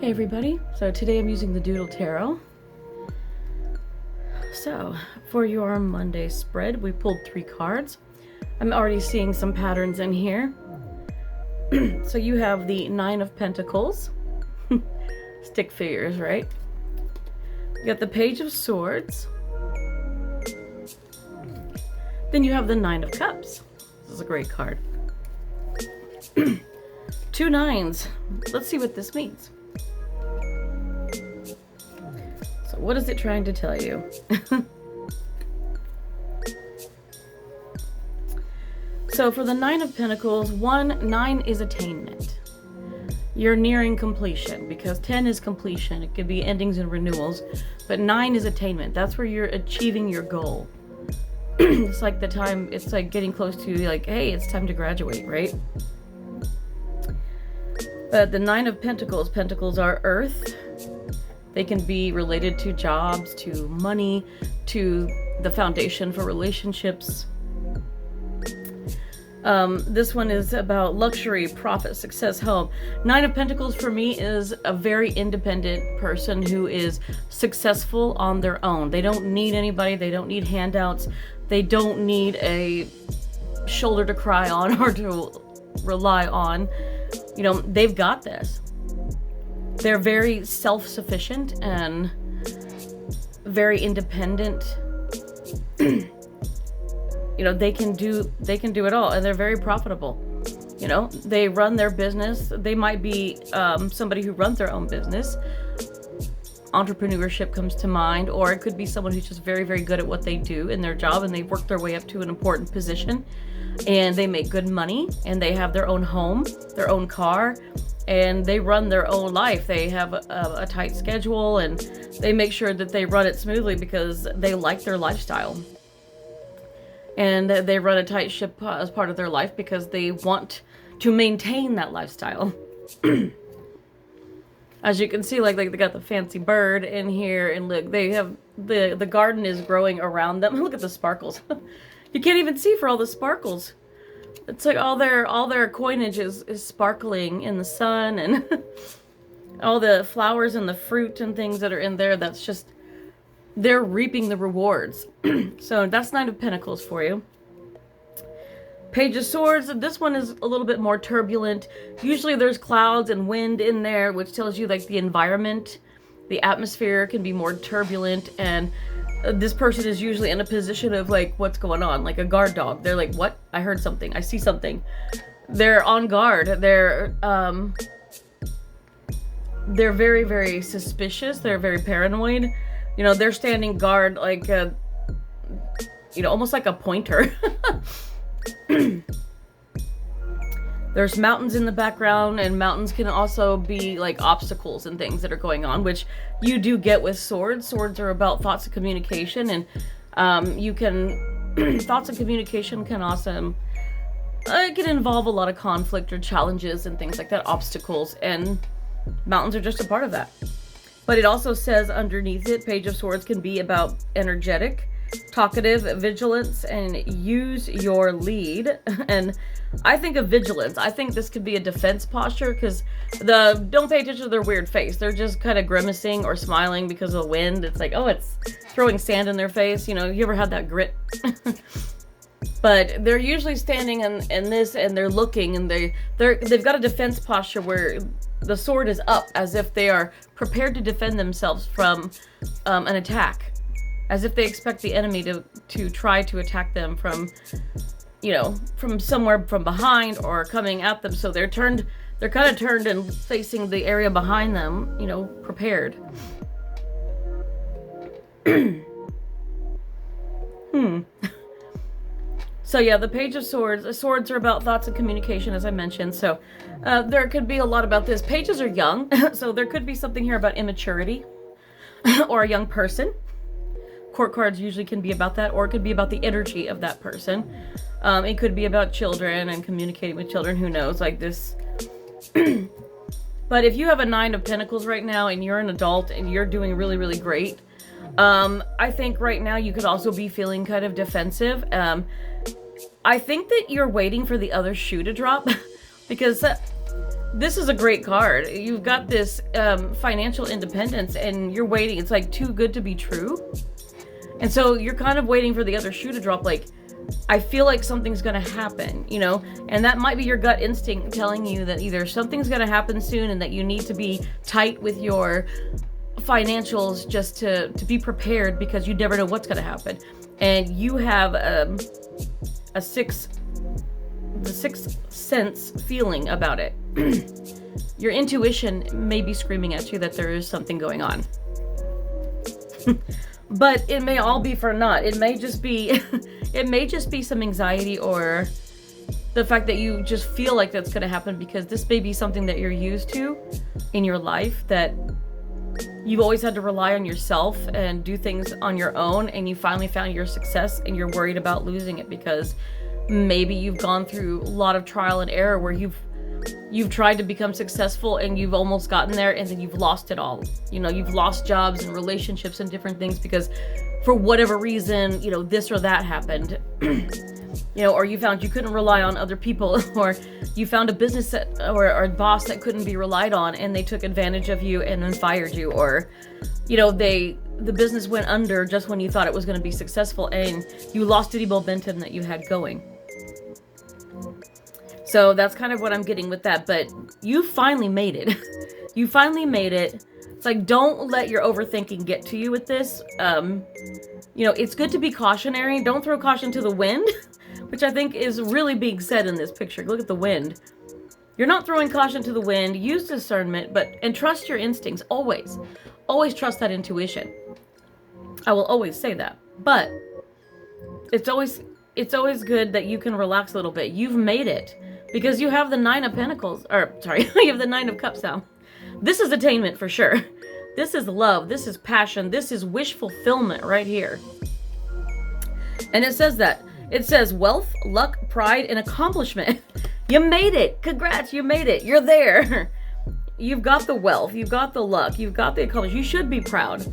Hey everybody, so today I'm using the Doodle Tarot. So, for your Monday spread, we pulled 3 cards. I'm already seeing some patterns in here. So you have the 9 of Pentacles. Stick figures, right? You got the Page of Swords. Then you have the 9 of Cups. This is a great card. 2 nines. Let's see what this means. So what is it trying to tell you? So for the 9 of Pentacles, 9 is attainment. You're nearing completion because 10 is completion. It could be endings and renewals, but 9 is attainment. That's where you're achieving your goal. It's like the time, it's like getting close to like, hey, it's time to graduate, right? But the 9 of Pentacles, Pentacles are earth. They can be related to jobs, to money, to the foundation for relationships. This one is about luxury, profit, success, home. 9 of Pentacles for me is a very independent person who is successful on their own. They don't need anybody. They don't need handouts. They don't need a shoulder to cry on or to rely on. You know, they've got this. They're very self-sufficient and very independent. You know, they can do it all, and they're very profitable. You know, they run their business. They might be somebody who runs their own business. Entrepreneurship comes to mind, or it could be someone who's just very, very good at what they do in their job, and they work their way up to an important position, and they make good money, and they have their own home, their own car, and they run their own life. They have a tight schedule, and they make sure that they run it smoothly because they like their lifestyle. And they run a tight ship as part of their life because they want to maintain that lifestyle. As you can see, like they got the fancy bird in here, and look, they have the garden is growing around them. Look at the sparkles. You can't even see for all the sparkles. It's like all their coinage is sparkling in the sun, and all the flowers and the fruit and things that are in there, that's just, they're reaping the rewards. So that's 9 of Pentacles for you. Page of Swords, this one is a little bit more turbulent. Usually there's clouds and wind in there, which tells you like the environment, the atmosphere can be more turbulent, and this person is usually in a position of like, what's going on? Like a guard dog. They're like, what? I heard something. I see something. They're on guard. They're very, very suspicious. They're very paranoid. You know, they're standing guard like a, you know, almost like a pointer. There's mountains in the background, and mountains can also be like obstacles and things that are going on, which you do get with swords. Swords are about thoughts of communication, and you can thoughts of communication can also it can involve a lot of conflict or challenges and things like that, obstacles, and mountains are just a part of that. But it also says underneath it, Page of Swords can be about energetic, talkative, vigilance, and use your lead. And I think of vigilance. I think this could be a defense posture, because don't pay attention to their weird face. They're just kind of grimacing or smiling because of the wind. It's like, oh, it's throwing sand in their face. You know, you ever had that grit? But they're usually standing in this, and they're looking, and they've got a defense posture where the sword is up, as if they are prepared to defend themselves from an attack, as if they expect the enemy to try to attack them from, you know, from somewhere from behind or coming at them. So they're kind of turned and facing the area behind them, you know, prepared. So yeah, the Page of Swords. Swords are about thoughts and communication, as I mentioned. So there could be a lot about this. Pages are young, so there could be something here about immaturity or a young person. Court cards usually can be about that, or it could be about the energy of that person. It could be about children and communicating with children, who knows, like this. But if you have a 9 of Pentacles right now and you're an adult and you're doing really, really great, I think right now you could also be feeling kind of defensive. I think that you're waiting for the other shoe to drop because this is a great card. You've got this financial independence, and you're waiting. It's like too good to be true. And so you're kind of waiting for the other shoe to drop. Like, I feel like something's going to happen, you know, and that might be your gut instinct telling you that either something's going to happen soon and that you need to be tight with your financials just to be prepared, because you never know what's going to happen. And you have the sixth sense feeling about it. Your intuition may be screaming at you that there is something going on. But it may all be for naught. It may just be some anxiety, or the fact that you just feel like that's going to happen, because this may be something that you're used to in your life, that you've always had to rely on yourself and do things on your own, and you finally found your success and you're worried about losing it, because maybe you've gone through a lot of trial and error where you've tried to become successful and you've almost gotten there, and then you've lost it all. You know, you've lost jobs and relationships and different things because for whatever reason, you know, this or that happened. You know, or you found you couldn't rely on other people, or you found a business that, or a boss that couldn't be relied on, and they took advantage of you and then fired you, or, you know, the business went under just when you thought it was going to be successful, and you lost any momentum that you had going. So that's kind of what I'm getting with that. But you finally made it. You finally made it. It's like, don't let your overthinking get to you with this. You know, it's good to be cautionary. Don't throw caution to the wind, which I think is really being said in this picture. Look at the wind. You're not throwing caution to the wind. Use discernment, and trust your instincts. Always. Always trust that intuition. I will always say that. But it's always good that you can relax a little bit. You've made it. Because you have the Nine of Pentacles, or sorry, you have the Nine of Cups now. This is attainment for sure. This is love. This is passion. This is wish fulfillment right here. And it says that. It says wealth, luck, pride, and accomplishment. You made it. Congrats, you made it. You're there. You've got the wealth. You've got the luck. You've got the accomplishment. You should be proud.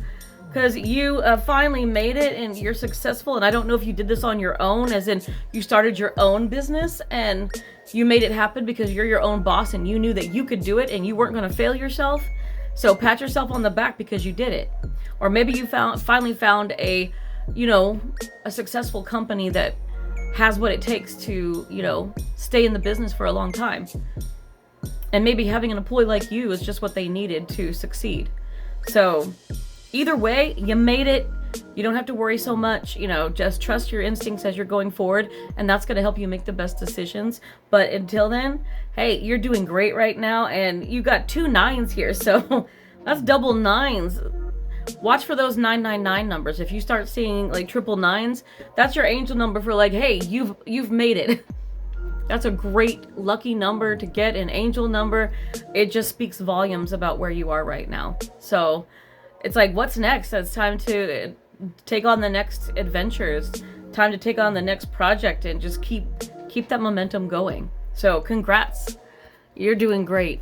Because you finally made it, and you're successful. And I don't know if you did this on your own, as in you started your own business and you made it happen because you're your own boss and you knew that you could do it and you weren't going to fail yourself. So pat yourself on the back because you did it. Or maybe you finally found a successful company that has what it takes to, you know, stay in the business for a long time. And maybe having an employee like you is just what they needed to succeed. So either way, you made it. You don't have to worry so much, you know, just trust your instincts as you're going forward, and that's going to help you make the best decisions. But until then, hey, you're doing great right now, and you got 2 9s here, so that's double 9s. Watch for those 999 numbers. If you start seeing like triple 9s, that's your angel number for like, hey, you've made it. That's a great lucky number to get, an angel number. It just speaks volumes about where you are right now. So it's like, what's next? It's time to take on the next adventures. Time to take on the next project and just keep that momentum going. So congrats. You're doing great.